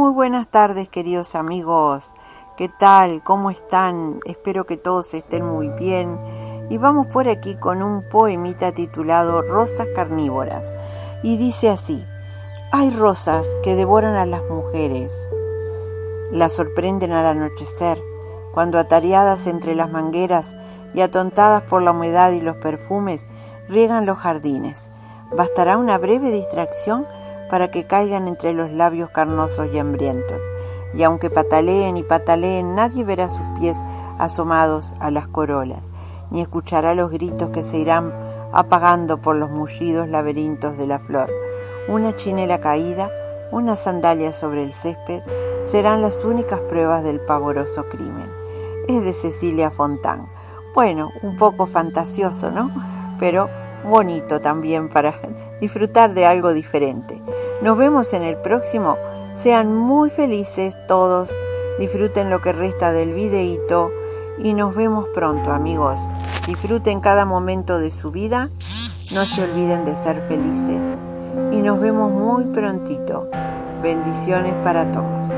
Muy buenas tardes, queridos amigos. ¿Qué tal? ¿Cómo están? Espero que todos estén muy bien. Y vamos por aquí con un poemita titulado Rosas carnívoras. Y dice así: hay rosas que devoran a las mujeres. Las sorprenden al anochecer, cuando atareadas entre las mangueras y atontadas por la humedad y los perfumes, riegan los jardines. Bastará una breve distracción para que caigan entre los labios carnosos y hambrientos, y aunque pataleen y pataleen, nadie verá sus pies asomados a las corolas, ni escuchará los gritos que se irán apagando por los mullidos laberintos de la flor. Una chinela caída, una sandalia sobre el césped, serán las únicas pruebas del pavoroso crimen. Es de Cecilia Fontán. Bueno, un poco fantasioso, ¿no? Pero bonito también para disfrutar de algo diferente. Nos vemos en el próximo. Sean muy felices todos. Disfruten lo que resta del videíto y nos vemos pronto, amigos. Disfruten cada momento de su vida. No se olviden de ser felices. Y nos vemos muy prontito. Bendiciones para todos.